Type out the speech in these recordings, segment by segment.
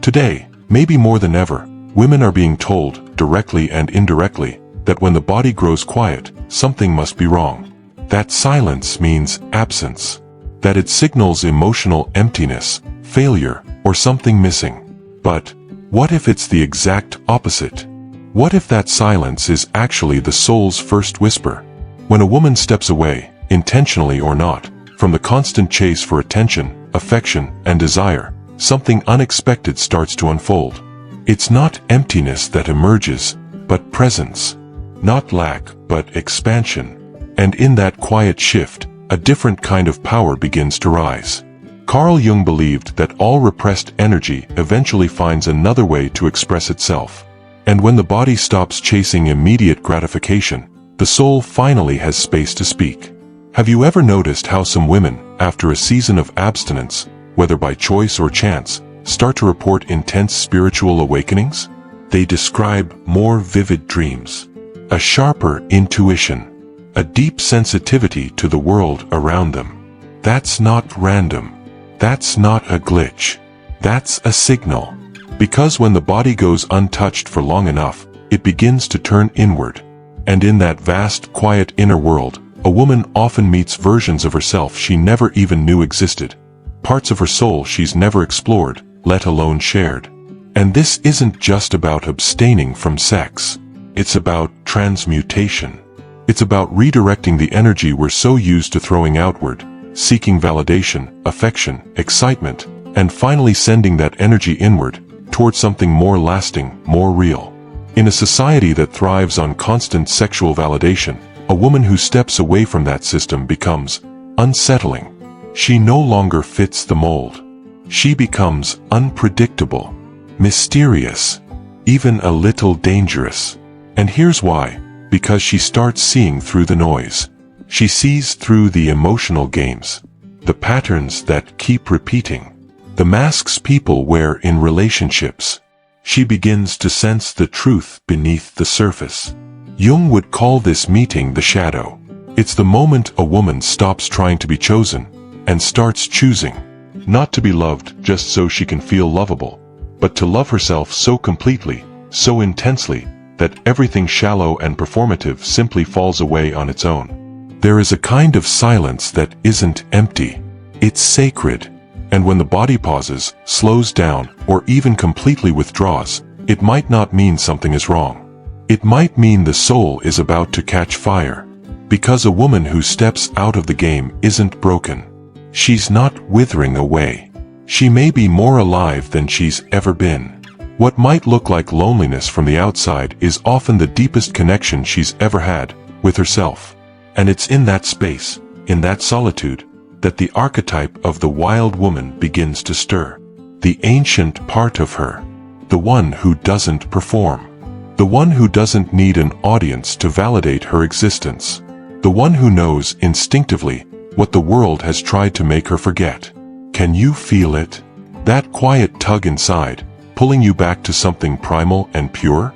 Today, maybe more than ever, women are being told, directly and indirectly, that when the body grows quiet, something must be wrong. That silence means absence. That it signals emotional emptiness, failure, or something missing. But what if it's the exact opposite? What if that silence is actually the soul's first whisper? When a woman steps away, intentionally or not, from the constant chase for attention, affection, and desire, something unexpected starts to unfold. It's not emptiness that emerges, but presence. Not lack, but expansion. And in that quiet shift, a different kind of power begins to rise. Carl Jung believed that all repressed energy eventually finds another way to express itself. And when the body stops chasing immediate gratification, the soul finally has space to speak. Have you ever noticed how some women, after a season of abstinence, whether by choice or chance, start to report intense spiritual awakenings? They describe more vivid dreams, a sharper intuition, a deep sensitivity to the world around them. That's not random. That's not a glitch. That's a signal. Because when the body goes untouched for long enough, it begins to turn inward. And in that vast, quiet inner world, a woman often meets versions of herself she never even knew existed. Parts of her soul she's never explored, let alone shared. And this isn't just about abstaining from sex. It's about transmutation. It's about redirecting the energy we're so used to throwing outward, seeking validation, affection, excitement, and finally sending that energy inward, towards something more lasting, more real. In a society that thrives on constant sexual validation, a woman who steps away from that system becomes unsettling. She no longer fits the mold. She becomes unpredictable, mysterious, even a little dangerous. And here's why. Because she starts seeing through the noise. She sees through the emotional games, the patterns that keep repeating, the masks people wear in relationships. She begins to sense the truth beneath the surface. Jung would call this meeting the shadow. It's the moment a woman stops trying to be chosen and starts choosing. Not to be loved just so she can feel lovable, but to love herself so completely, so intensely, that everything shallow and performative simply falls away on its own. There is a kind of silence that isn't empty. It's sacred. And when the body pauses, slows down, or even completely withdraws, it might not mean something is wrong. It might mean the soul is about to catch fire. Because a woman who steps out of the game isn't broken. She's not withering away. She may be more alive than she's ever been. What might look like loneliness from the outside is often the deepest connection she's ever had with herself. And it's in that space, in that solitude, that the archetype of the wild woman begins to stir. The ancient part of her. The one who doesn't perform. The one who doesn't need an audience to validate her existence. The one who knows instinctively what the world has tried to make her forget. Can you feel it? That quiet tug inside, pulling you back to something primal and pure?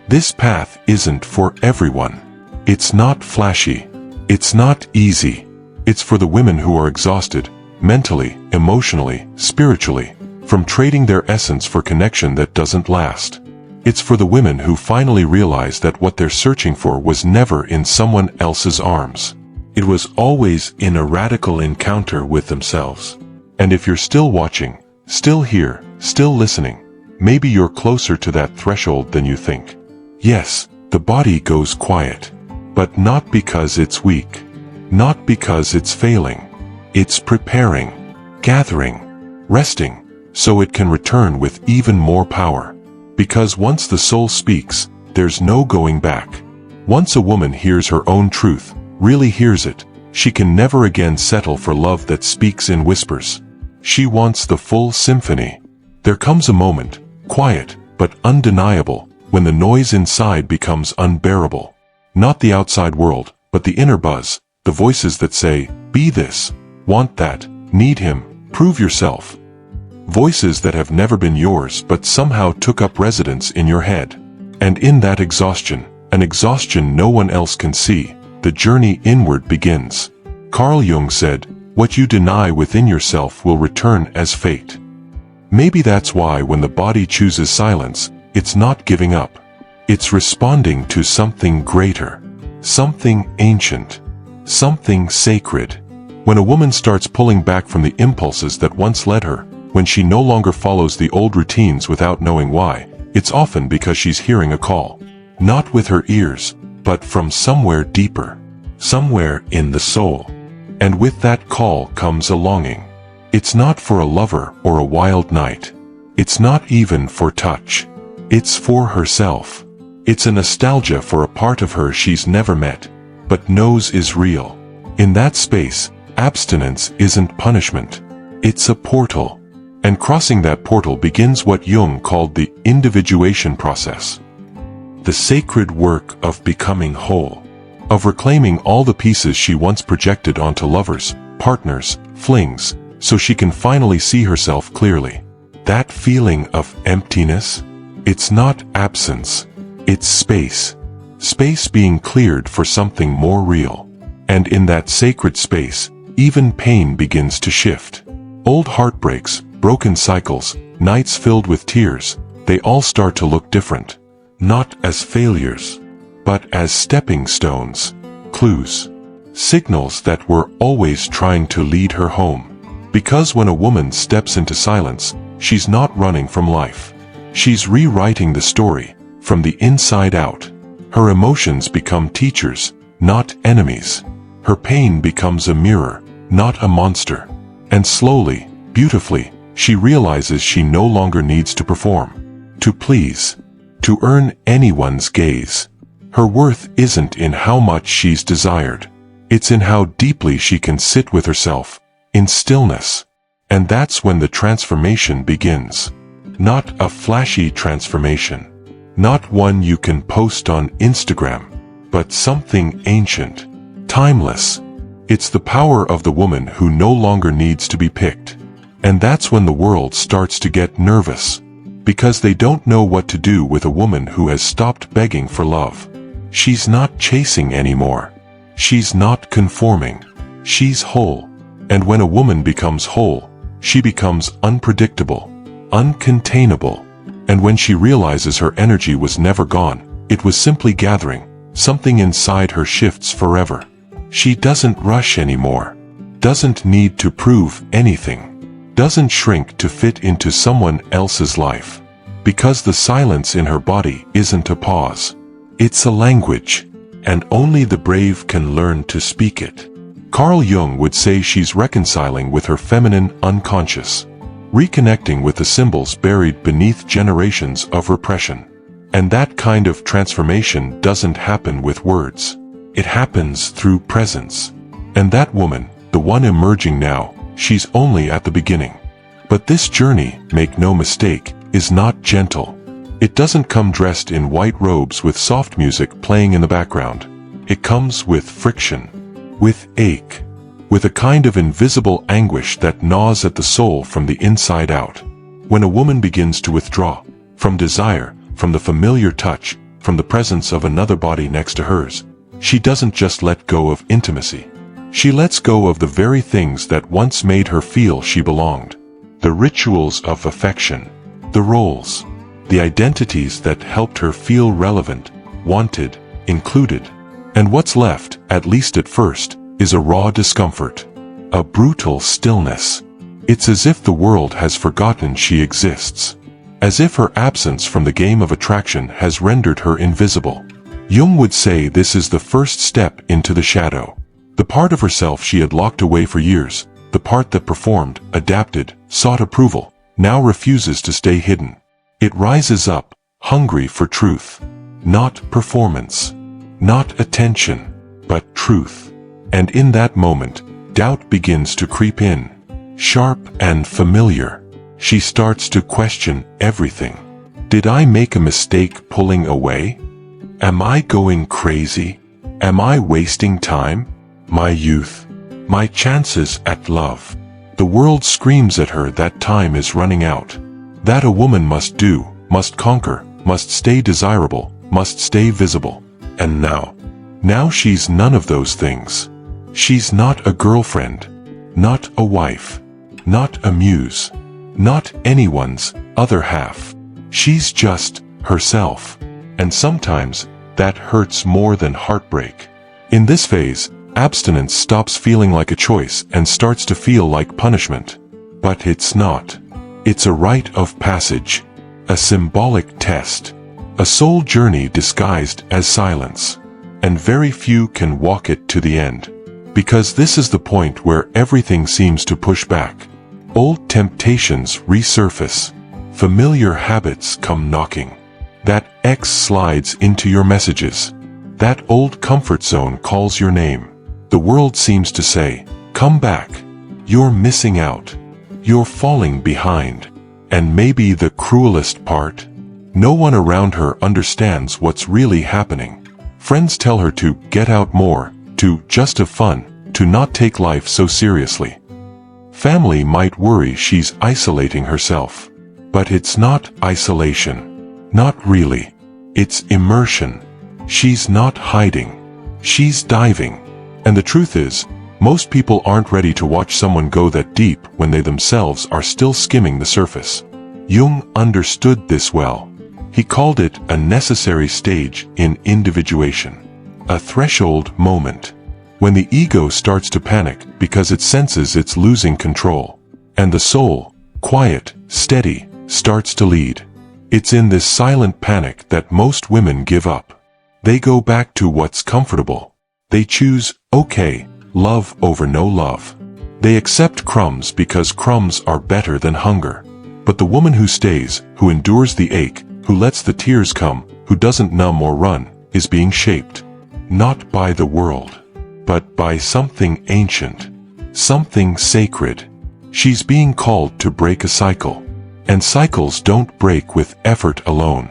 This path isn't for everyone. It's not flashy. It's not easy. It's for the women who are exhausted, mentally, emotionally, spiritually, from trading their essence for connection that doesn't last. It's for the women who finally realize that what they're searching for was never in someone else's arms. It was always in a radical encounter with themselves. And if you're still watching, still here, still listening, maybe you're closer to that threshold than you think. Yes, the body goes quiet. But not because it's weak. Not because it's failing. It's preparing, gathering, resting, so it can return with even more power. Because once the soul speaks, there's no going back. Once a woman hears her own truth, really hears it, she can never again settle for love that speaks in whispers. She wants the full symphony. There comes a moment, quiet but undeniable, when the noise inside becomes unbearable. Not the outside world, but the inner buzz, the voices that say, be this, want that, need him, prove yourself. Voices that have never been yours but somehow took up residence in your head. And in that exhaustion, an exhaustion no one else can see, the journey inward begins. Carl Jung said, what you deny within yourself will return as fate. Maybe that's why when the body chooses silence, it's not giving up. It's responding to something greater, something ancient, something sacred. When a woman starts pulling back from the impulses that once led her, when she no longer follows the old routines without knowing why, it's often because she's hearing a call. Not with her ears, but from somewhere deeper, somewhere in the soul. And with that call comes a longing. It's not for a lover or a wild night. It's not even for touch. It's for herself. It's a nostalgia for a part of her she's never met, but knows is real. In that space, abstinence isn't punishment. It's a portal. And crossing that portal begins what Jung called the individuation process. The sacred work of becoming whole. Of reclaiming all the pieces she once projected onto lovers, partners, flings, so she can finally see herself clearly. That feeling of emptiness? It's not absence. It's space. Space being cleared for something more real. And in that sacred space, even pain begins to shift. Old heartbreaks, broken cycles, nights filled with tears, they all start to look different. Not as failures, but as stepping stones, clues, signals that were always trying to lead her home. Because when a woman steps into silence, she's not running from life. She's rewriting the story, from the inside out. Her emotions become teachers, not enemies. Her pain becomes a mirror, not a monster. And slowly, beautifully, she realizes she no longer needs to perform, to please, to earn anyone's gaze. Her worth isn't in how much she's desired. It's in how deeply she can sit with herself, in stillness. And that's when the transformation begins. Not a flashy transformation. Not one you can post on Instagram, but something ancient, timeless. It's the power of the woman who no longer needs to be picked. And that's when the world starts to get nervous, because they don't know what to do with a woman who has stopped begging for love. She's not chasing anymore. She's not conforming. She's whole. And when a woman becomes whole, she becomes unpredictable, uncontainable. And when she realizes her energy was never gone, it was simply gathering, something inside her shifts forever. She doesn't rush anymore, doesn't need to prove anything, doesn't shrink to fit into someone else's life. Because the silence in her body isn't a pause. It's a language, and only the brave can learn to speak it. Carl Jung would say she's reconciling with her feminine unconscious, reconnecting with the symbols buried beneath generations of repression. And that kind of transformation doesn't happen with words. It happens through presence. And that woman, the one emerging now, she's only at the beginning. But this journey, make no mistake, is not gentle. It doesn't come dressed in white robes with soft music playing in the background. It comes with friction, with ache, with a kind of invisible anguish that gnaws at the soul from the inside out. When a woman begins to withdraw, from desire, from the familiar touch, from the presence of another body next to hers, she doesn't just let go of intimacy. She lets go of the very things that once made her feel she belonged. The rituals of affection, the roles, the identities that helped her feel relevant, wanted, included. And what's left, at least at first, is a raw discomfort, a brutal stillness. It's as if the world has forgotten she exists, as if her absence from the game of attraction has rendered her invisible. Jung would say this is the first step into the shadow. The part of herself she had locked away for years, the part that performed, adapted, sought approval, now refuses to stay hidden. It rises up, hungry for truth. Not performance, not attention, but truth. And in that moment, doubt begins to creep in, sharp and familiar. She starts to question everything. Did I make a mistake pulling away? Am I going crazy? Am I wasting time? My youth, my chances at love. The world screams at her that time is running out. That a woman must do, must conquer, must stay desirable, must stay visible. And now she's none of those things. She's not a girlfriend, not a wife, not a muse. not anyone's other half. She's just herself. And sometimes, that hurts more than heartbreak. In this phase, abstinence stops feeling like a choice and starts to feel like punishment. But it's not. It's a rite of passage. A symbolic test. A soul journey disguised as silence. And very few can walk it to the end. Because this is the point where everything seems to push back. Old temptations resurface. Familiar habits come knocking. That ex slides into your messages. That old comfort zone calls your name. The world seems to say, come back. You're missing out. You're falling behind. And maybe the cruelest part? No one around her understands what's really happening. Friends tell her to get out more, to just have fun, to not take life so seriously. Family might worry she's isolating herself. But it's not isolation. Not really. It's immersion. She's not hiding. She's diving. And the truth is, most people aren't ready to watch someone go that deep when they themselves are still skimming the surface. Jung understood this well. He called it a necessary stage in individuation. A threshold moment. When the ego starts to panic because it senses it's losing control. And the soul, quiet, steady, starts to lead. It's in this silent panic that most women give up. They go back to what's comfortable. They choose, okay, love over no love. They accept crumbs because crumbs are better than hunger. But the woman who stays, who endures the ache, who lets the tears come, who doesn't numb or run, is being shaped. Not by the world, but by something ancient. Something sacred. She's being called to break a cycle. And cycles don't break with effort alone.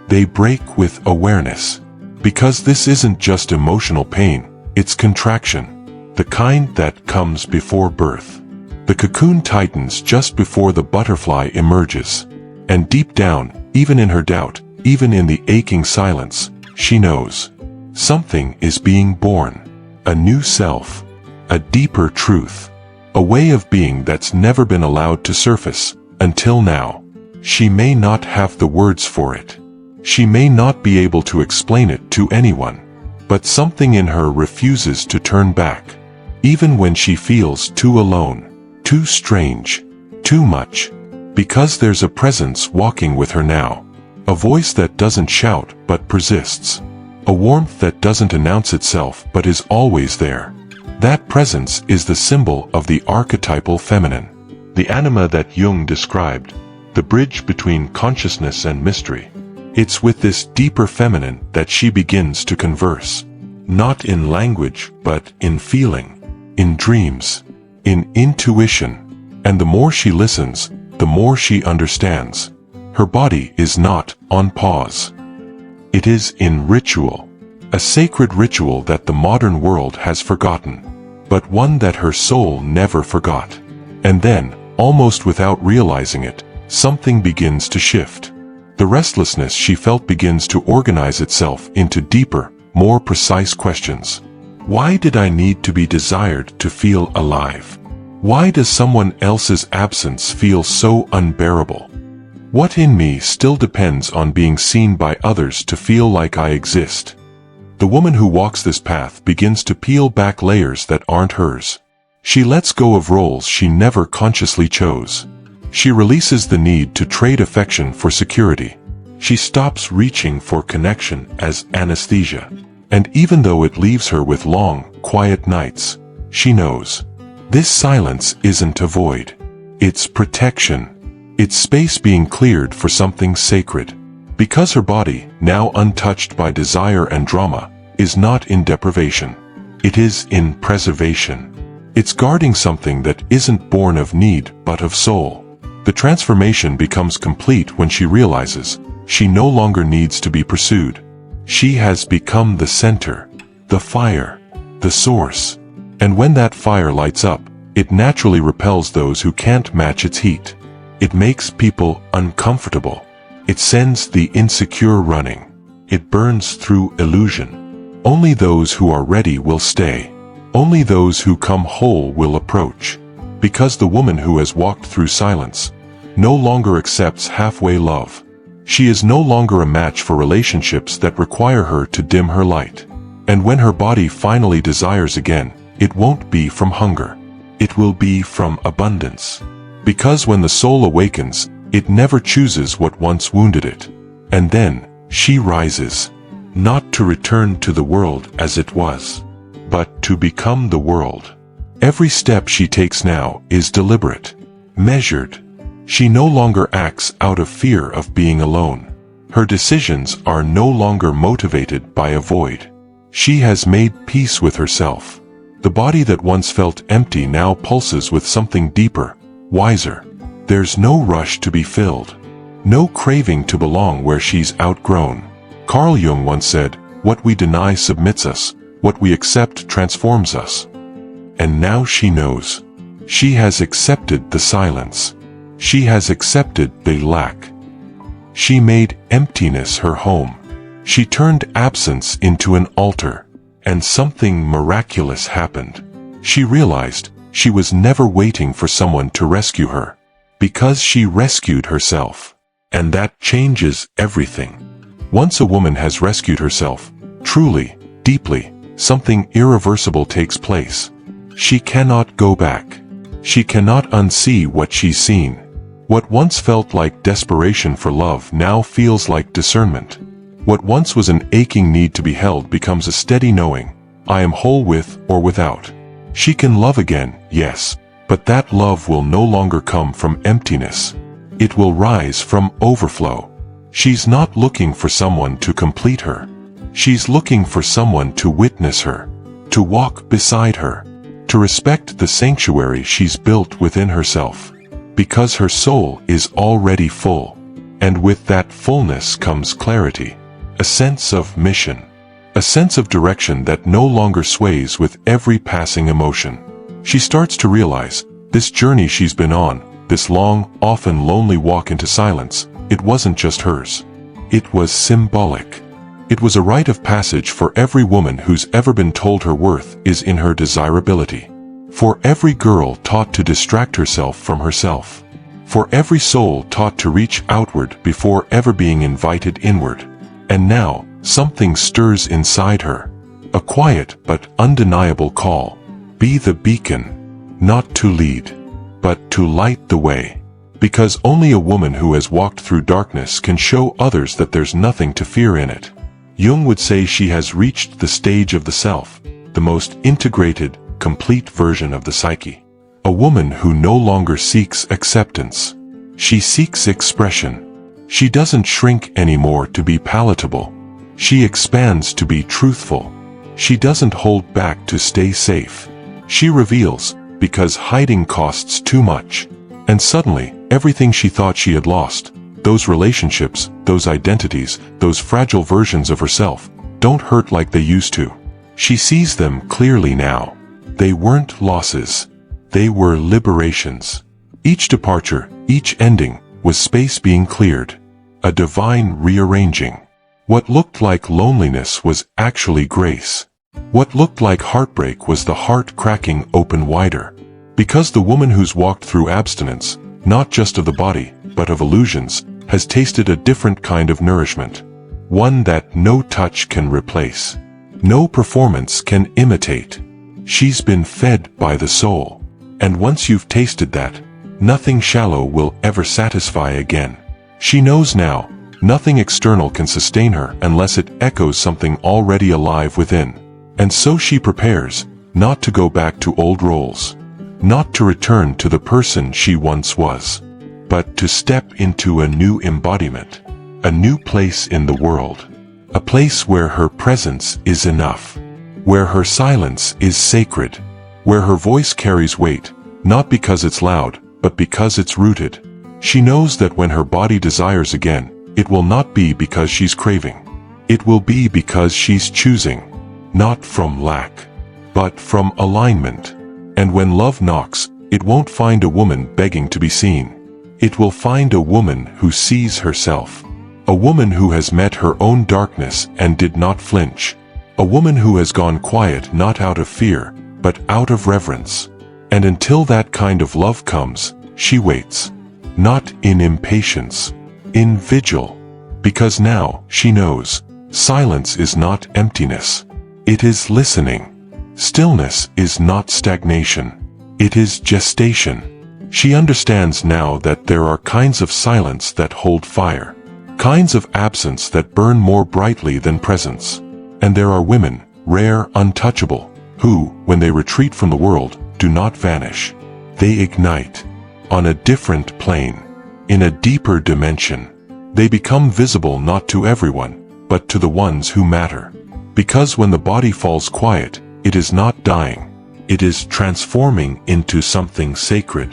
They break with awareness. Because this isn't just emotional pain, it's contraction. The kind that comes before birth. The cocoon tightens just before the butterfly emerges. And deep down, even in her doubt, even in the aching silence, she knows. Something is being born. A new self. A deeper truth. A way of being that's never been allowed to surface. Until now. She may not have the words for it. She may not be able to explain it to anyone. But something in her refuses to turn back. Even when she feels too alone, too strange, too much. Because there's a presence walking with her now. A voice that doesn't shout but persists. A warmth that doesn't announce itself but is always there. That presence is the symbol of the archetypal feminine. The anima that Jung described, the bridge between consciousness and mystery. It's with this deeper feminine that she begins to converse. Not in language, but in feeling, in dreams, in intuition. And the more she listens, the more she understands. Her body is not on pause. It is in ritual. A sacred ritual that the modern world has forgotten. But one that her soul never forgot. And then, almost without realizing it, something begins to shift. The restlessness she felt begins to organize itself into deeper, more precise questions. Why did I need to be desired to feel alive? Why does someone else's absence feel so unbearable? What in me still depends on being seen by others to feel like I exist? The woman who walks this path begins to peel back layers that aren't hers. She lets go of roles she never consciously chose. She releases the need to trade affection for security. She stops reaching for connection as anesthesia. And even though it leaves her with long, quiet nights, she knows. This silence isn't a void. It's protection. It's space being cleared for something sacred. Because her body, now untouched by desire and drama, is not in deprivation. It is in preservation. It's guarding something that isn't born of need but of soul. The transformation becomes complete when she realizes she no longer needs to be pursued. She has become the center, the fire, the source. And when that fire lights up, it naturally repels those who can't match its heat. It makes people uncomfortable. It sends the insecure running. It burns through illusion. Only those who are ready will stay. Only those who come whole will approach. Because the woman who has walked through silence no longer accepts halfway love. She is no longer a match for relationships that require her to dim her light. And when her body finally desires again, it won't be from hunger. It will be from abundance. Because when the soul awakens, it never chooses what once wounded it. And then, she rises, not to return to the world as it was, but to become the world. Every step she takes now is deliberate, measured. She no longer acts out of fear of being alone. Her decisions are no longer motivated by a void. She has made peace with herself. The body that once felt empty now pulses with something deeper, wiser. There's no rush to be filled. No craving to belong where she's outgrown. Carl Jung once said, "What we deny submits us, what we accept transforms us." And now she knows. She has accepted the silence. She has accepted the lack. She made emptiness her home. She turned absence into an altar, and something miraculous happened. She realized she was never waiting for someone to rescue her, because she rescued herself. And that changes everything. Once a woman has rescued herself, truly, deeply, something irreversible takes place. She cannot go back. She cannot unsee what she's seen. What once felt like desperation for love now feels like discernment. What once was an aching need to be held becomes a steady knowing, I am whole with or without. She can love again, yes, but that love will no longer come from emptiness. It will rise from overflow. She's not looking for someone to complete her. She's looking for someone to witness her, to walk beside her, to respect the sanctuary she's built within herself. Because her soul is already full. And with that fullness comes clarity, a sense of mission, a sense of direction that no longer sways with every passing emotion. She starts to realize, this journey she's been on, this long, often lonely walk into silence, it wasn't just hers. It was symbolic. It was a rite of passage for every woman who's ever been told her worth is in her desirability. For every girl taught to distract herself from herself. For every soul taught to reach outward before ever being invited inward. And now, something stirs inside her. A quiet but undeniable call. Be the beacon. Not to lead, but to light the way. Because only a woman who has walked through darkness can show others that there's nothing to fear in it. Jung would say she has reached the stage of the self, the most integrated, complete version of the psyche. A woman who no longer seeks acceptance. She seeks expression. She doesn't shrink anymore to be palatable. She expands to be truthful. She doesn't hold back to stay safe. She reveals, because hiding costs too much. And suddenly, everything she thought she had lost, those relationships, those identities, those fragile versions of herself, don't hurt like they used to. She sees them clearly now. They weren't losses. They were liberations. Each departure, each ending, was space being cleared. A divine rearranging. What looked like loneliness was actually grace. What looked like heartbreak was the heart cracking open wider. Because the woman who's walked through abstinence, not just of the body, but of illusions, has tasted a different kind of nourishment. One that no touch can replace. No performance can imitate. She's been fed by the soul. And once you've tasted that, nothing shallow will ever satisfy again. She knows now, nothing external can sustain her unless it echoes something already alive within. And so she prepares, not to go back to old roles. Not to return to the person she once was. But to step into a new embodiment. A new place in the world. A place where her presence is enough. Where her silence is sacred. Where her voice carries weight, not because it's loud, but because it's rooted. She knows that when her body desires again, it will not be because she's craving. It will be because she's choosing. Not from lack, but from alignment. And when love knocks, it won't find a woman begging to be seen. It will find a woman who sees herself. A woman who has met her own darkness and did not flinch. A woman who has gone quiet not out of fear, but out of reverence. And until that kind of love comes, she waits. not in impatience, in vigil. Because now, she knows, silence is not emptiness. It is listening. Stillness is not stagnation. It is gestation. She understands now that there are kinds of silence that hold fire, kinds of absence that burn more brightly than presence. And there are women, rare, untouchable, who, when they retreat from the world, do not vanish. They ignite. On a different plane. In a deeper dimension. They become visible not to everyone, but to the ones who matter. Because when the body falls quiet, it is not dying. It is transforming into something sacred.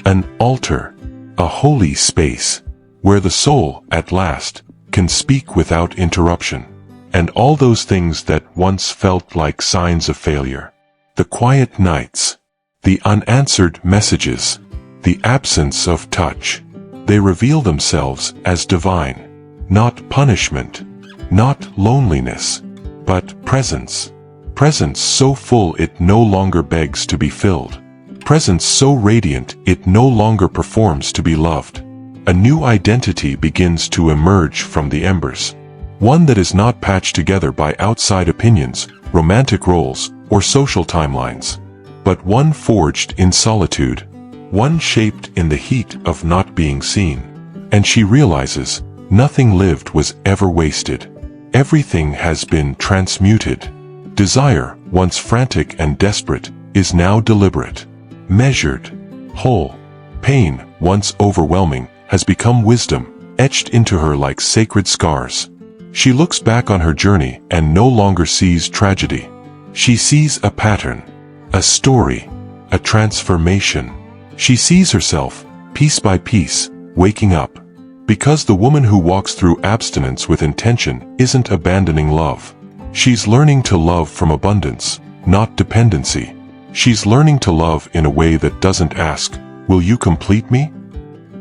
An altar. A holy space. Where the soul, at last, can speak without interruption. And all those things that once felt like signs of failure. The quiet nights. The unanswered messages. The absence of touch. They reveal themselves as divine. Not punishment. Not loneliness. But presence. Presence so full it no longer begs to be filled. Presence so radiant it no longer performs to be loved. A new identity begins to emerge from the embers. One that is not patched together by outside opinions, romantic roles, or social timelines. But one forged in solitude. One shaped in the heat of not being seen. And she realizes, nothing lived was ever wasted. Everything has been transmuted. Desire, once frantic and desperate, is now deliberate, measured, whole. Pain, once overwhelming, has become wisdom, etched into her like sacred scars. She looks back on her journey and no longer sees tragedy. She sees a pattern, a story, a transformation. She sees herself, piece by piece, waking up. Because the woman who walks through abstinence with intention isn't abandoning love. She's learning to love from abundance, not dependency. She's learning to love in a way that doesn't ask, "Will you complete me?"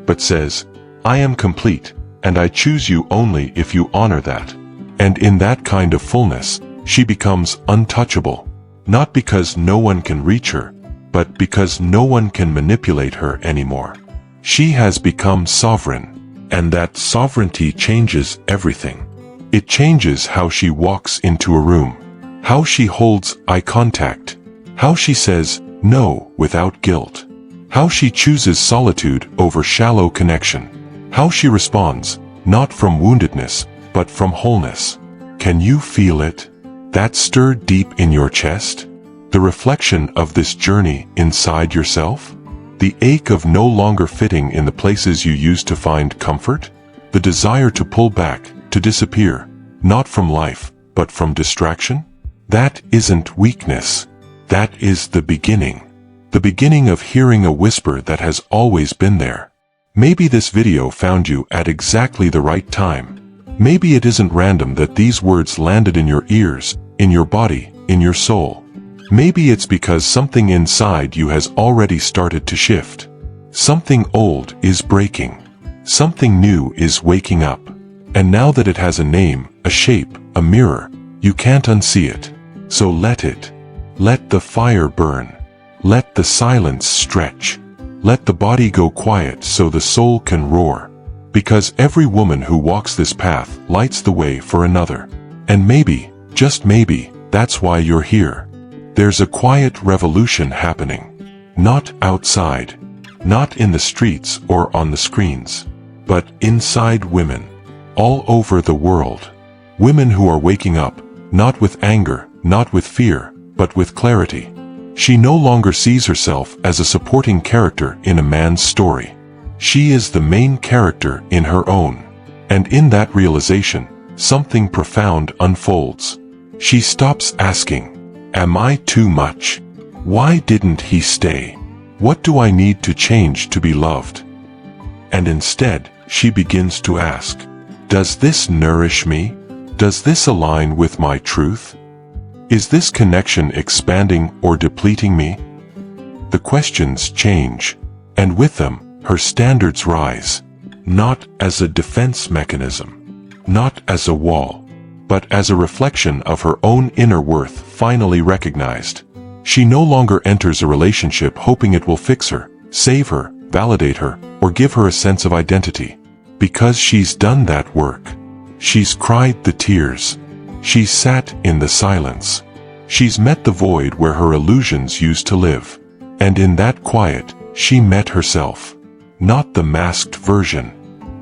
but says, "I am complete, and I choose you only if you honor that." And in that kind of fullness, she becomes untouchable. Not because no one can reach her, but because no one can manipulate her anymore. She has become sovereign. And that sovereignty changes everything. It changes how she walks into a room, how she holds eye contact, how she says no without guilt, how she chooses solitude over shallow connection, how she responds, not from woundedness, but from wholeness. Can you feel it? That stir deep in your chest? The reflection of this journey inside yourself? The ache of no longer fitting in the places you used to find comfort? The desire to pull back, to disappear, not from life, but from distraction? That isn't weakness. That is the beginning. The beginning of hearing a whisper that has always been there. Maybe this video found you at exactly the right time. Maybe it isn't random that these words landed in your ears, in your body, in your soul. Maybe it's because something inside you has already started to shift. Something old is breaking. Something new is waking up. And now that it has a name, a shape, a mirror, you can't unsee it. So let it. Let the fire burn. Let the silence stretch. Let the body go quiet so the soul can roar. Because every woman who walks this path lights the way for another. And maybe, just maybe, that's why you're here. There's a quiet revolution happening. Not outside. Not in the streets or on the screens. But inside women. All over the world. Women who are waking up, not with anger, not with fear, but with clarity. She no longer sees herself as a supporting character in a man's story. She is the main character in her own. And in that realization, something profound unfolds. She stops asking, "Am I too much? Why didn't he stay? What do I need to change to be loved?" And instead, she begins to ask, "Does this nourish me? Does this align with my truth? Is this connection expanding or depleting me?" The questions change, and with them, her standards rise. Not as a defense mechanism, not as a wall, but as a reflection of her own inner worth finally recognized. She no longer enters a relationship hoping it will fix her, save her, validate her, or give her a sense of identity. Because she's done that work. She's cried the tears. She's sat in the silence. She's met the void where her illusions used to live. And in that quiet, she met herself. Not the masked version.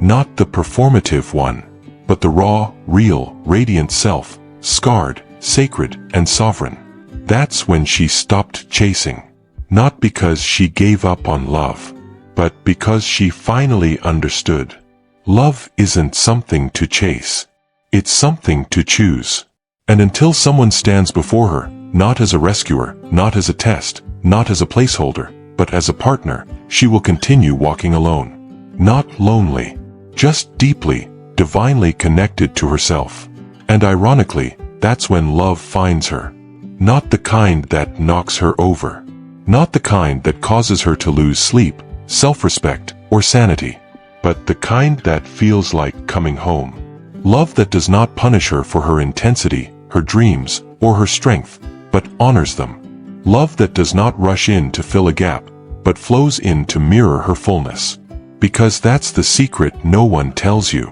Not the performative one. But the raw, real, radiant self, scarred, sacred, and sovereign. That's when she stopped chasing. Not because she gave up on love, but because she finally understood. Love isn't something to chase. It's something to choose. And until someone stands before her, not as a rescuer, not as a test, not as a placeholder, but as a partner, she will continue walking alone. Not lonely, just deeply, divinely connected to herself. And ironically, that's when love finds her. Not the kind that knocks her over. Not the kind that causes her to lose sleep, self-respect, or sanity. But the kind that feels like coming home. Love that does not punish her for her intensity, her dreams, or her strength, but honors them. Love that does not rush in to fill a gap, but flows in to mirror her fullness. Because that's the secret no one tells you.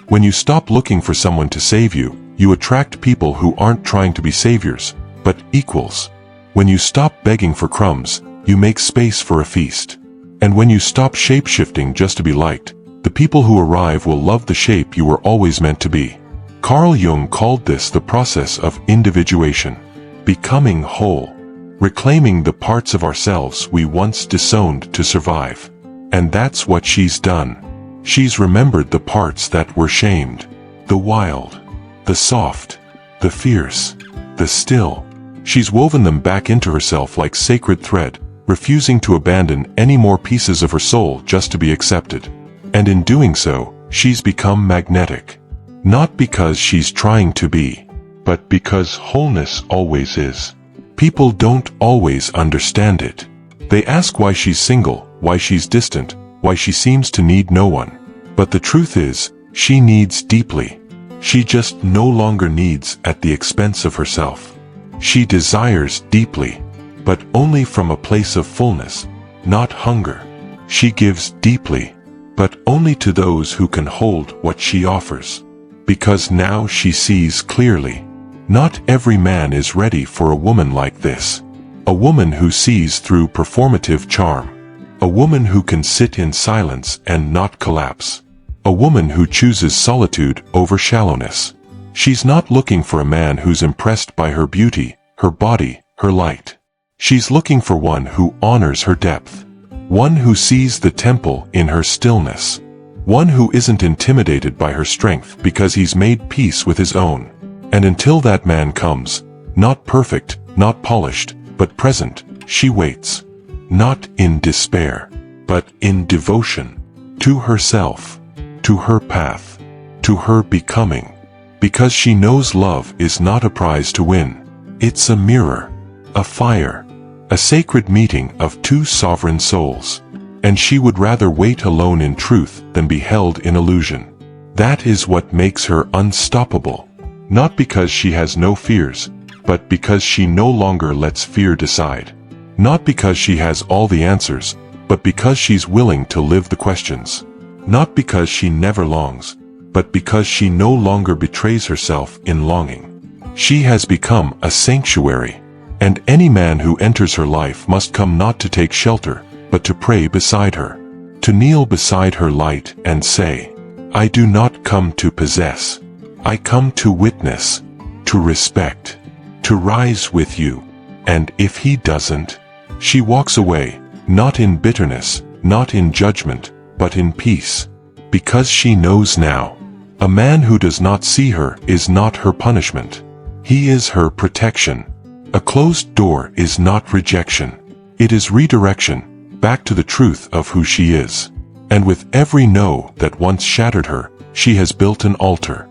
When you stop looking for someone to save you, you attract people who aren't trying to be saviors, but equals. When you stop begging for crumbs, you make space for a feast. And when you stop shape-shifting just to be liked, the people who arrive will love the shape you were always meant to be. Carl Jung called this the process of individuation. Becoming whole. Reclaiming the parts of ourselves we once disowned to survive. And that's what she's done. She's remembered the parts that were shamed. The wild. The soft. The fierce. The still. She's woven them back into herself like sacred thread, refusing to abandon any more pieces of her soul just to be accepted. And in doing so, she's become magnetic. Not because she's trying to be, but because wholeness always is. People don't always understand it. They ask why she's single, why she's distant, why she seems to need no one. But the truth is, she needs deeply. She just no longer needs at the expense of herself. She desires deeply, but only from a place of fullness, not hunger. She gives deeply, but only to those who can hold what she offers. Because now she sees clearly. Not every man is ready for a woman like this. A woman who sees through performative charm. A woman who can sit in silence and not collapse. A woman who chooses solitude over shallowness. She's not looking for a man who's impressed by her beauty, her body, her light. She's looking for one who honors her depth. One who sees the temple in her stillness. One who isn't intimidated by her strength because he's made peace with his own. And until that man comes, not perfect, not polished, but present, she waits. Not in despair, but in devotion. To herself. To her path. To her becoming. Because she knows love is not a prize to win. It's a mirror. A fire. A sacred meeting of two sovereign souls. And she would rather wait alone in truth than be held in illusion. That is what makes her unstoppable. Not because she has no fears, but because she no longer lets fear decide. Not because she has all the answers, but because she's willing to live the questions. Not because she never longs, but because she no longer betrays herself in longing. She has become a sanctuary, and any man who enters her life must come not to take shelter, but to pray beside her, to kneel beside her light and say, I do not come to possess. I come to witness, to respect, to rise with you. And if he doesn't, she walks away, not in bitterness, not in judgment, but in peace. Because she knows now, a man who does not see her is not her punishment. He is her protection. A closed door is not rejection. It is redirection, back to the truth of who she is. And with every no that once shattered her, she has built an altar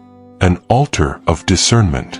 of discernment,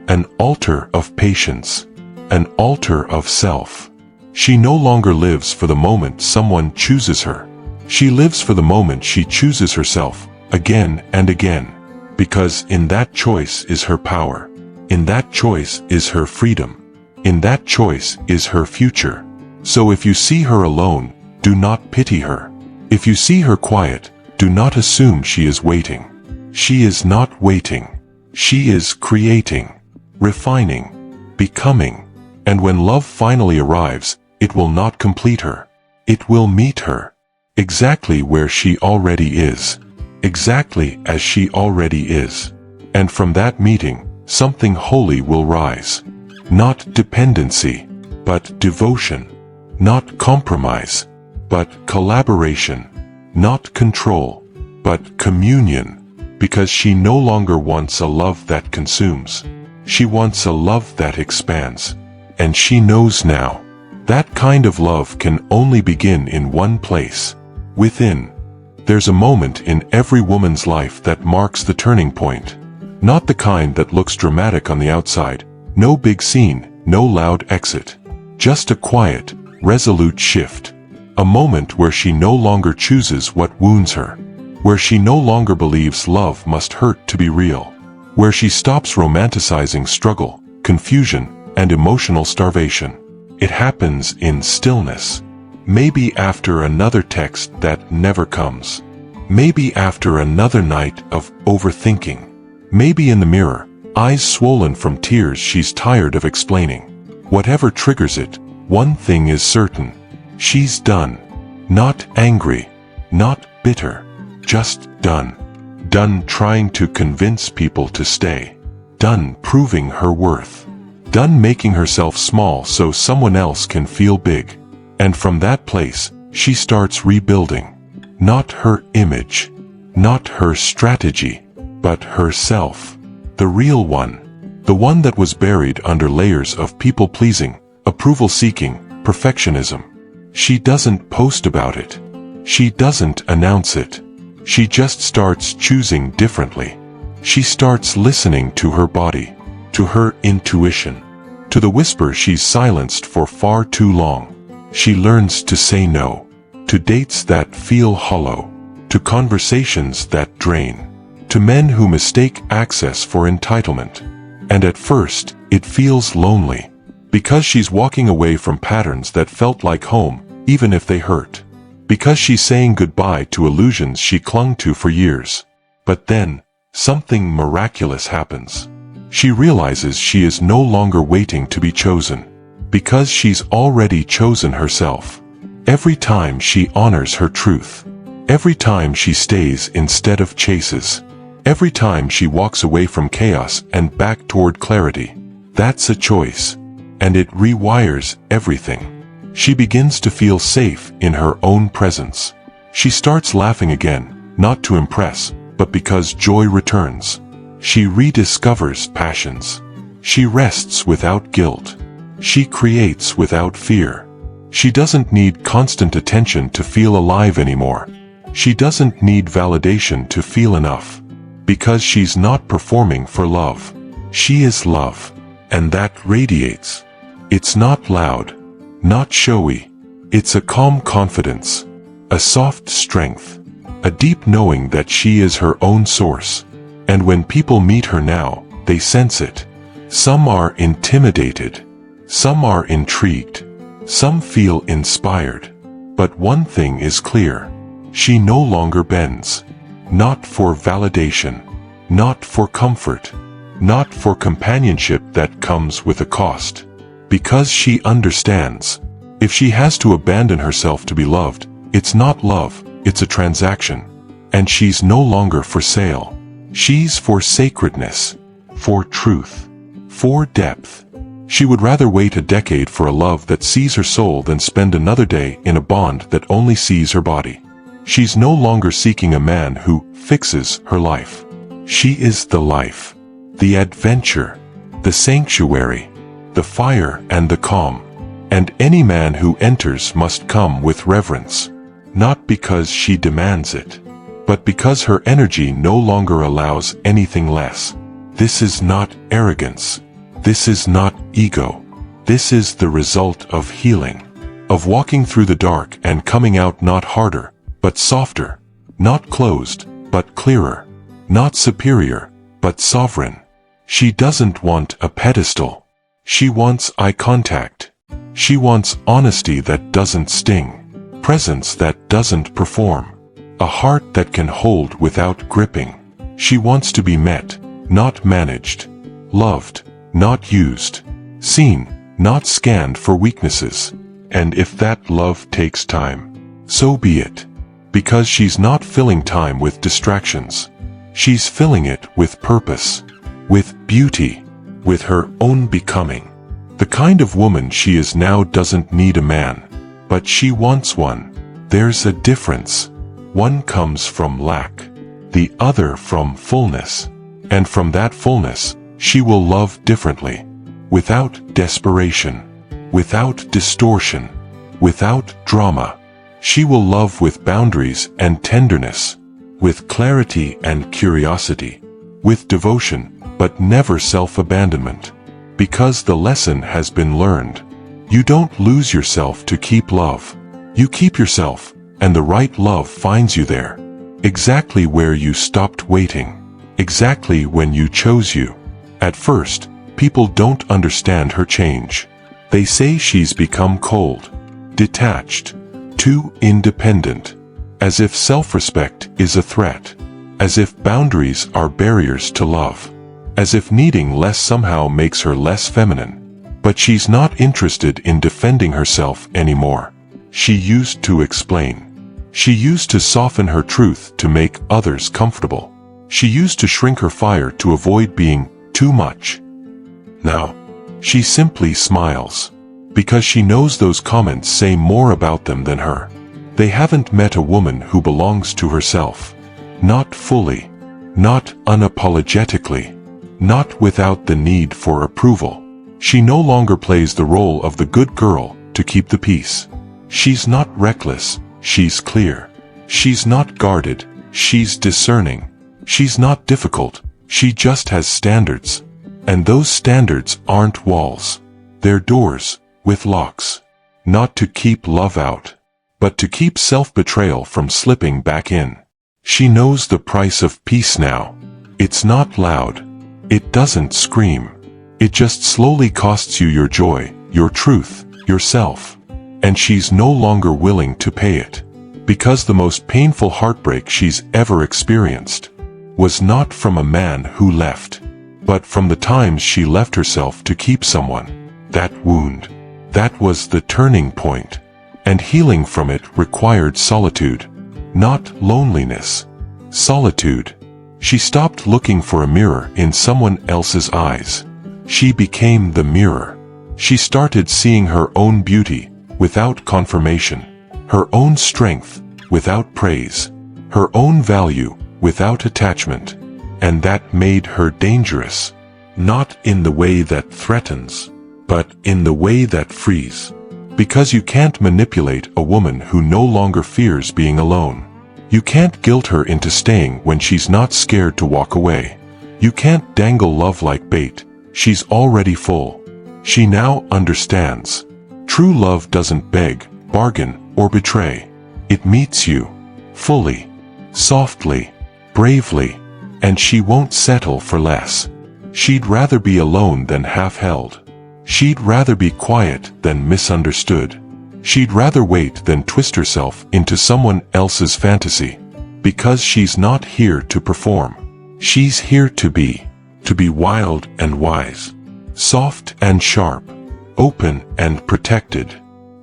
an altar of patience, an altar of self. She no longer lives for the moment someone chooses her. She lives for the moment she chooses herself, again and again, because in that choice is her power. In that choice is her freedom. In that choice is her future. So if you see her alone, do not pity her. If you see her quiet, do not assume she is waiting. She is not waiting. She is creating, refining, becoming. And when love finally arrives, it will not complete her. It will meet her. Exactly where she already is. Exactly as she already is. And from that meeting, something holy will rise. Not dependency, but devotion. Not compromise, but collaboration. Not control, but communion. Because she no longer wants a love that consumes. She wants a love that expands. And she knows now, that kind of love can only begin in one place. Within. There's a moment in every woman's life that marks the turning point. Not the kind that looks dramatic on the outside. No big scene, no loud exit. Just a quiet, resolute shift. A moment where she no longer chooses what wounds her. Where she no longer believes love must hurt to be real. Where she stops romanticizing struggle, confusion, and emotional starvation. It happens in stillness. Maybe after another text that never comes. Maybe after another night of overthinking. Maybe in the mirror, eyes swollen from tears she's tired of explaining. Whatever triggers it, one thing is certain. She's done. Not angry. Not bitter. Just done. Done trying to convince people to stay. Done proving her worth. Done making herself small so someone else can feel big. And from that place, she starts rebuilding. Not her image. Not her strategy. But herself. The real one. The one that was buried under layers of people-pleasing, approval-seeking, perfectionism. She doesn't post about it. She doesn't announce it. She just starts choosing differently. She starts listening to her body, to her intuition, to the whisper she's silenced for far too long. She learns to say no, to dates that feel hollow, to conversations that drain, to men who mistake access for entitlement. And at first, it feels lonely, because she's walking away from patterns that felt like home, even if they hurt. Because she's saying goodbye to illusions she clung to for years. But then, something miraculous happens. She realizes she is no longer waiting to be chosen. Because she's already chosen herself. Every time she honors her truth. Every time she stays instead of chases. Every time she walks away from chaos and back toward clarity. That's a choice. And it rewires everything. She begins to feel safe in her own presence. She starts laughing again, not to impress, but because joy returns. She rediscovers passions. She rests without guilt. She creates without fear. She doesn't need constant attention to feel alive anymore. She doesn't need validation to feel enough. Because she's not performing for love. She is love. And that radiates. It's not loud. Not showy. It's a calm confidence. A soft strength. A deep knowing that she is her own source. And when people meet her now, they sense it. Some are intimidated. Some are intrigued. Some feel inspired. But one thing is clear. She no longer bends. Not for validation. Not for comfort. Not for companionship that comes with a cost. Because she understands. If she has to abandon herself to be loved, it's not love, it's a transaction. And she's no longer for sale. She's for sacredness. For truth. For depth. She would rather wait a decade for a love that sees her soul than spend another day in a bond that only sees her body. She's no longer seeking a man who fixes her life. She is the life. The adventure. The sanctuary. The fire and the calm. And any man who enters must come with reverence. Not because she demands it, but because her energy no longer allows anything less. This is not arrogance. This is not ego. This is the result of healing. Of walking through the dark and coming out not harder, but softer. Not closed, but clearer. Not superior, but sovereign. She doesn't want a pedestal. She wants eye contact. She wants honesty that doesn't sting. presence that doesn't perform. A heart that can hold without gripping. She wants to be met, not managed. Loved, not used. Seen, not scanned for weaknesses. And if that love takes time, so be it. Because she's not filling time with distractions. She's filling it with purpose, with beauty, with her own becoming. The kind of woman she is now doesn't need a man, but she wants one. There's a difference. One comes from lack, the other from fullness. And from that fullness, she will love differently, without desperation, without distortion, without drama. She will love with boundaries and tenderness, with clarity and curiosity, with devotion, but never self-abandonment. Because the lesson has been learned. You don't lose yourself to keep love. You keep yourself, and the right love finds you there. Exactly where you stopped waiting. Exactly when you chose you. At first, people don't understand her change. They say she's become cold, detached, too independent. As if self-respect is a threat. As if boundaries are barriers to love. As if needing less somehow makes her less feminine. But she's not interested in defending herself anymore. She used to explain. She used to soften her truth to make others comfortable. She used to shrink her fire to avoid being too much. Now, she simply smiles. Because she knows those comments say more about them than her. They haven't met a woman who belongs to herself. Not fully. Not unapologetically. Not without the need for approval. She no longer plays the role of the good girl to keep the peace. She's not reckless, she's clear. She's not guarded, she's discerning. She's not difficult, she just has standards. And those standards aren't walls. They're doors, with locks. Not to keep love out, but to keep self-betrayal from slipping back in. She knows the price of peace now. It's not loud. It doesn't scream. It just slowly costs you your joy, your truth, yourself. And she's no longer willing to pay it. Because the most painful heartbreak she's ever experienced was not from a man who left, but from the times she left herself to keep someone. That wound. That was the turning point. And healing from it required solitude. Not loneliness. Solitude. She stopped looking for a mirror in someone else's eyes. She became the mirror. She started seeing her own beauty, without confirmation. Her own strength, without praise. Her own value, without attachment. And that made her dangerous. Not in the way that threatens, but in the way that frees. Because you can't manipulate a woman who no longer fears being alone. You can't guilt her into staying when she's not scared to walk away. You can't dangle love like bait. She's already full. She now understands. True love doesn't beg, bargain, or betray. It meets you. Fully. Softly. Bravely. And she won't settle for less. She'd rather be alone than half-held. She'd rather be quiet than misunderstood. She'd rather wait than twist herself into someone else's fantasy. Because she's not here to perform. She's here to be wild and wise. Soft and sharp. Open and protected.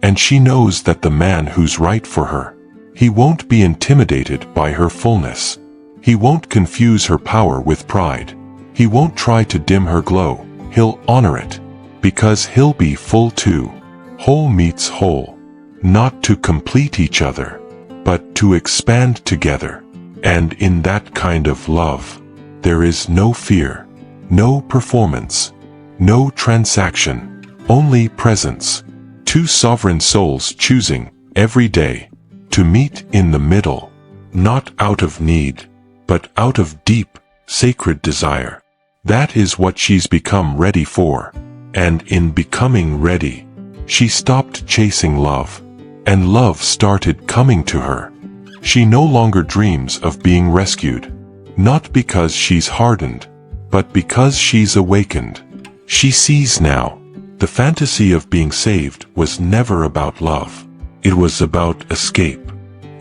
And she knows that the man who's right for her, he won't be intimidated by her fullness. He won't confuse her power with pride. He won't try to dim her glow. He'll honor it. Because he'll be full too. Whole meets whole. Not to complete each other, but to expand together. And in that kind of love, there is no fear, no performance, no transaction, only presence. Two sovereign souls choosing, every day, to meet in the middle, not out of need, but out of deep, sacred desire. That is what she's become ready for. And in becoming ready, she stopped chasing love, and love started coming to her. She no longer dreams of being rescued, not because she's hardened, but because she's awakened. She sees now, the fantasy of being saved was never about love. It was about escape.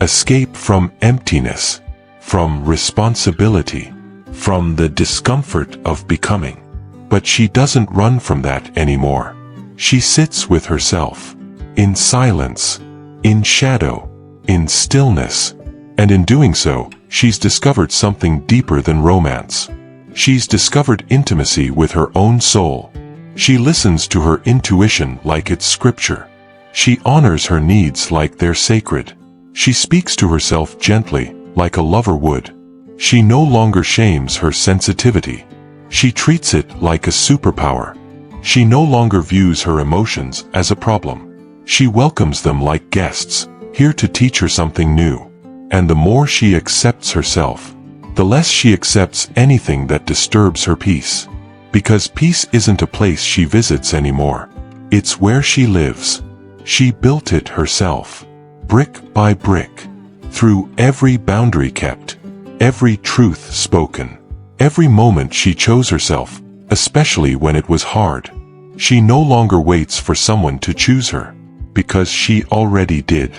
Escape from emptiness, from responsibility, from the discomfort of becoming. But she doesn't run from that anymore. She sits with herself, in silence, in shadow, in stillness, and in doing so, she's discovered something deeper than romance. She's discovered intimacy with her own soul. She listens to her intuition like it's scripture. She honors her needs like they're sacred. She speaks to herself gently, like a lover would. She no longer shames her sensitivity. She treats it like a superpower. She no longer views her emotions as a problem. She welcomes them like guests, here to teach her something new. And the more she accepts herself, the less she accepts anything that disturbs her peace. Because peace isn't a place she visits anymore. It's where she lives. She built it herself, brick by brick, through every boundary kept, every truth spoken, every moment she chose herself, especially when it was hard. She no longer waits for someone to choose her, because she already did.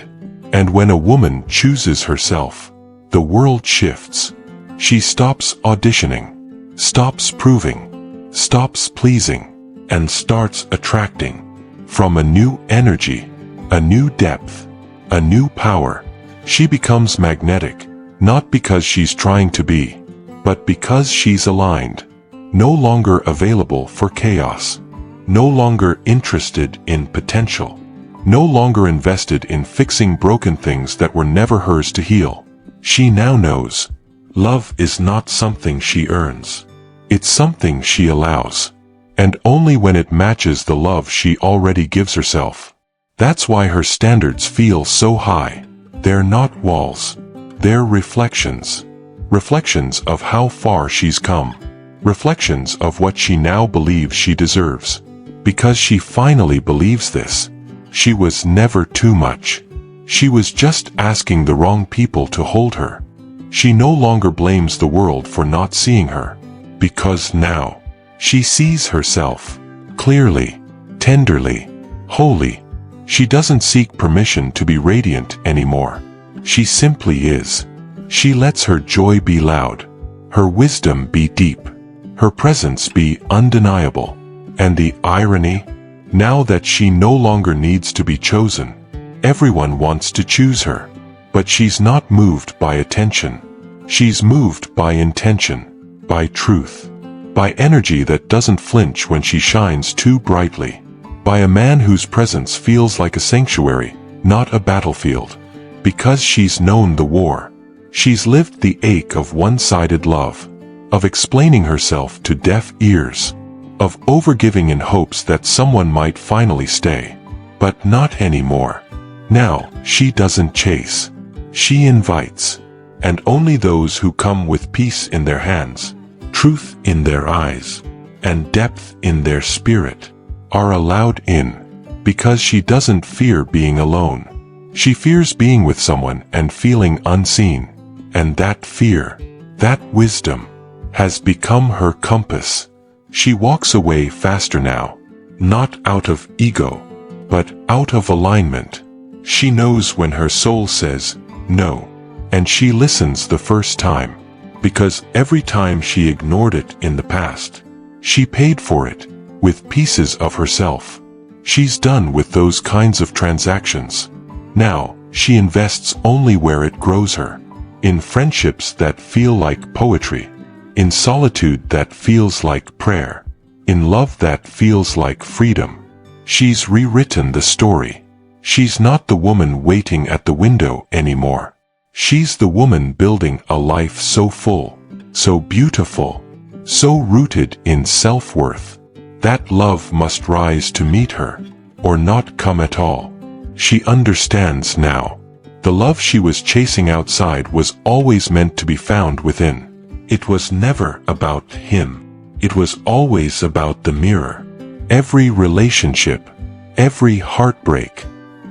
And when a woman chooses herself, the world shifts. She stops auditioning, stops proving, stops pleasing, and starts attracting. From a new energy, a new depth, a new power, she becomes magnetic, not because she's trying to be, but because she's aligned, no longer available for chaos, no longer interested in potential, no longer invested in fixing broken things that were never hers to heal. She now knows, love is not something she earns. It's something she allows. And only when it matches the love she already gives herself. That's why her standards feel so high. They're not walls. They're reflections. Reflections of how far she's come. Reflections of what she now believes she deserves. Because she finally believes this. She was never too much. She was just asking the wrong people to hold her. She no longer blames the world for not seeing her. Because now, she sees herself, clearly, tenderly, wholly. She doesn't seek permission to be radiant anymore. She simply is. She lets her joy be loud, her wisdom be deep, her presence be undeniable. And the irony? Now that she no longer needs to be chosen, everyone wants to choose her. But she's not moved by attention. She's moved by intention, by truth. By energy that doesn't flinch when she shines too brightly. By a man whose presence feels like a sanctuary, not a battlefield. Because she's known the war. She's lived the ache of one-sided love. Of explaining herself to deaf ears. Of overgiving in hopes that someone might finally stay. But not anymore. Now, she doesn't chase. She invites. And only those who come with peace in their hands, truth in their eyes, and depth in their spirit, are allowed in, because she doesn't fear being alone. She fears being with someone and feeling unseen, and that fear, that wisdom, has become her compass. She walks away faster now, not out of ego, but out of alignment. She knows when her soul says, no, and she listens the first time. Because every time she ignored it in the past, she paid for it, with pieces of herself. She's done with those kinds of transactions. Now, she invests only where it grows her. In friendships that feel like poetry. In solitude that feels like prayer. In love that feels like freedom. She's rewritten the story. She's not the woman waiting at the window anymore. She's the woman building a life so full, so beautiful, so rooted in self-worth, that love must rise to meet her, or not come at all. She understands now. The love she was chasing outside was always meant to be found within. It was never about him. It was always about the mirror. Every relationship, every heartbreak,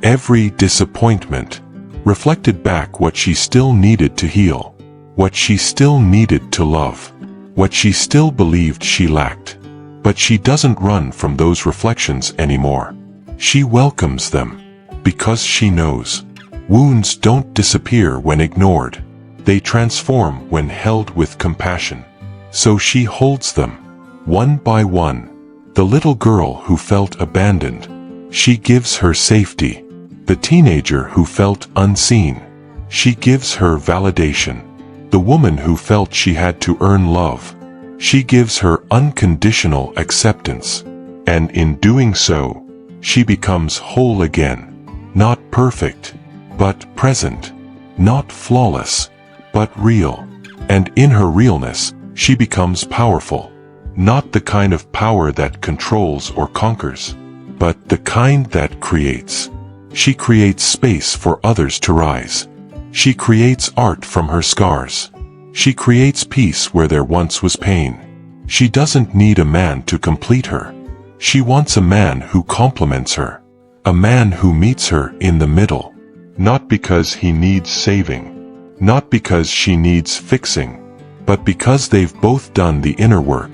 every disappointment, reflected back what she still needed to heal, what she still needed to love, what she still believed she lacked. But she doesn't run from those reflections anymore. She welcomes them, because she knows. Wounds don't disappear when ignored. They transform when held with compassion. So she holds them, one by one. The little girl who felt abandoned, she gives her safety. The teenager who felt unseen, she gives her validation. The woman who felt she had to earn love, she gives her unconditional acceptance. And in doing so, she becomes whole again. Not perfect, but present. Not flawless, but real. And in her realness, she becomes powerful. Not the kind of power that controls or conquers, but the kind that creates. She creates space for others to rise. She creates art from her scars. She creates peace where there once was pain. She doesn't need a man to complete her. She wants a man who complements her. A man who meets her in the middle. Not because he needs saving. Not because she needs fixing. But because they've both done the inner work.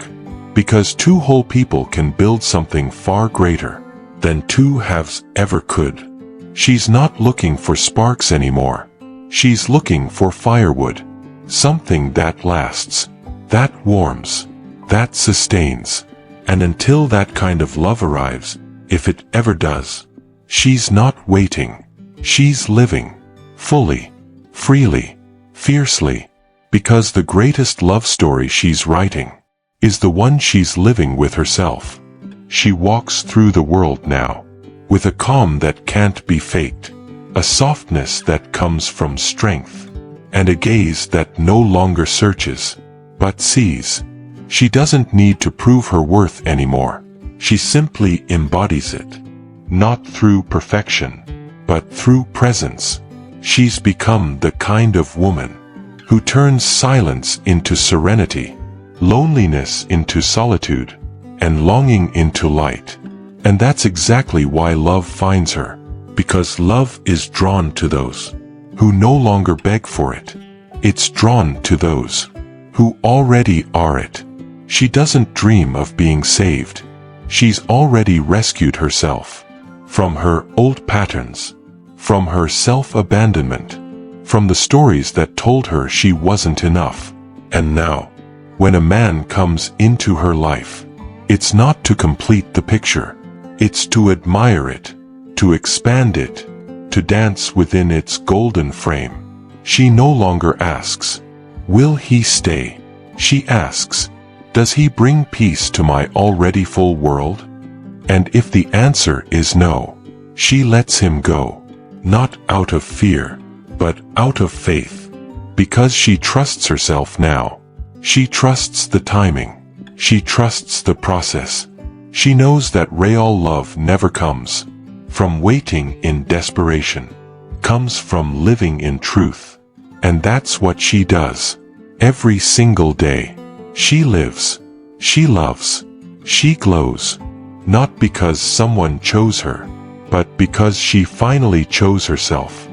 Because two whole people can build something far greater than two halves ever could. She's not looking for sparks anymore. She's looking for firewood. Something that lasts, that warms, that sustains. And until that kind of love arrives, if it ever does, she's not waiting. She's living, fully, freely, fiercely, because the greatest love story she's writing is the one she's living with herself. She walks through the world now, with a calm that can't be faked, a softness that comes from strength, and a gaze that no longer searches, but sees. She doesn't need to prove her worth anymore. She simply embodies it. Not through perfection, but through presence. She's become the kind of woman who turns silence into serenity, loneliness into solitude, and longing into light. And that's exactly why love finds her, because love is drawn to those who no longer beg for it. It's drawn to those who already are it. She doesn't dream of being saved. She's already rescued herself from her old patterns, from her self-abandonment, from the stories that told her she wasn't enough. And now, when a man comes into her life, it's not to complete the picture. It's to admire it, to expand it, to dance within its golden frame. She no longer asks, "Will he stay?" She asks, "Does he bring peace to my already full world?" And if the answer is no, she lets him go, not out of fear, but out of faith, because she trusts herself now. She trusts the timing. She trusts the process. She knows that real love never comes from waiting in desperation, comes from living in truth. And that's what she does. Every single day, she lives, she loves, she glows, not because someone chose her, but because she finally chose herself.